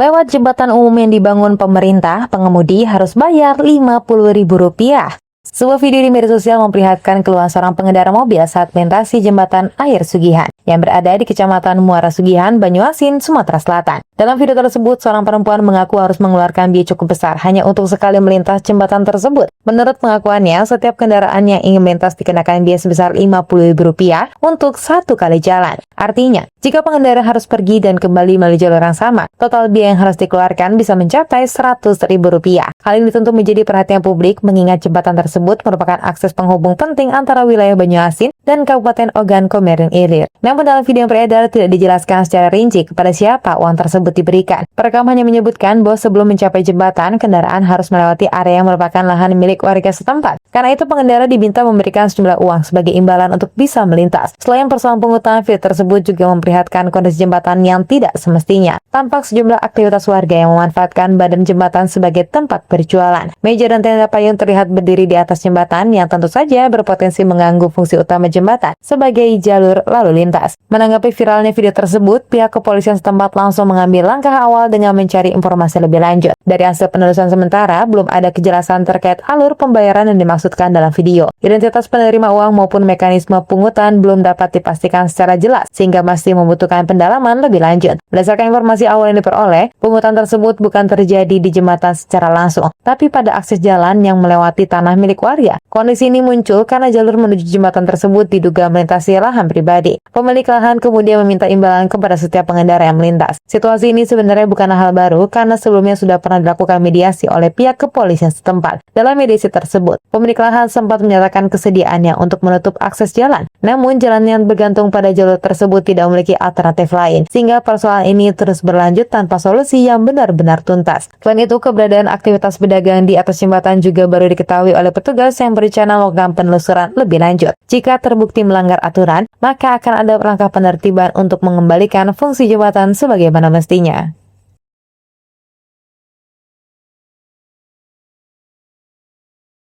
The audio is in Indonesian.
Lewat jembatan umum yang dibangun pemerintah, pengemudi harus bayar Rp50.000. Sebuah video di media sosial memperlihatkan keluhan seorang pengendara mobil saat melintasi jembatan air Sugihan yang berada di Kecamatan Muara Sugihan, Banyuasin, Sumatera Selatan. Dalam video tersebut, seorang perempuan mengaku harus mengeluarkan biaya cukup besar hanya untuk sekali melintas jembatan tersebut. Menurut pengakuannya, setiap kendaraan yang ingin melintas dikenakan biaya sebesar Rp50.000 untuk satu kali jalan. Artinya, jika pengendara harus pergi dan kembali melalui jalur yang sama, total biaya yang harus dikeluarkan bisa mencapai Rp100.000. Hal ini tentu menjadi perhatian publik mengingat jembatan tersebut merupakan akses penghubung penting antara wilayah Banyuasin dan Kabupaten Ogan Komering Ilir. Namun dalam video yang beredar tidak dijelaskan secara rinci kepada siapa uang tersebut diberikan. Perekam hanya menyebutkan bahwa sebelum mencapai jembatan, kendaraan harus melewati area yang merupakan lahan milik warga setempat. Karena itu pengendara diminta memberikan sejumlah uang sebagai imbalan untuk bisa melintas. Selain persoalan pungutan, video tersebut juga memperlihatkan kondisi jembatan yang tidak semestinya. Tampak sejumlah aktivitas warga yang memanfaatkan badan jembatan sebagai tempat berjualan. Meja dan tenda payung terlihat berdiri di atas jembatan yang tentu saja berpotensi mengganggu fungsi utama jembatan sebagai jalur lalu lintas. Menanggapi viralnya video tersebut, pihak kepolisian setempat langsung mengambil langkah awal dengan mencari informasi lebih lanjut. Dari hasil penelusuran sementara, belum ada kejelasan terkait alur pembayaran yang dimaksudkan dalam video. Identitas penerima uang maupun mekanisme pungutan belum dapat dipastikan secara jelas, sehingga masih membutuhkan pendalaman lebih lanjut. Berdasarkan informasi awal yang diperoleh, pungutan tersebut bukan terjadi di jembatan secara langsung, tapi pada akses jalan yang melewati tanah milik warga. Kondisi ini muncul karena jalur menuju jembatan tersebut diduga melintasi lahan pribadi. Pemilik lahan kemudian meminta imbalan kepada setiap pengendara yang melintas. Situasi ini sebenarnya bukan hal baru karena sebelumnya sudah pernah dilakukan mediasi oleh pihak kepolisian setempat. Dalam mediasi tersebut, pemilik lahan sempat menyatakan kesediaannya untuk menutup akses jalan. Namun jalan yang bergantung pada jalur tersebut tidak memiliki alternatif lain, sehingga persoalan ini terus berlanjut tanpa solusi yang benar-benar tuntas. Selain itu, keberadaan aktivitas pedagang di atas jembatan juga baru diketahui oleh petugas yang berencana melakukan penelusuran lebih lanjut. Jika terbukti melanggar aturan, maka akan ada langkah penertiban untuk mengembalikan fungsi jembatan sebagaimana mestinya.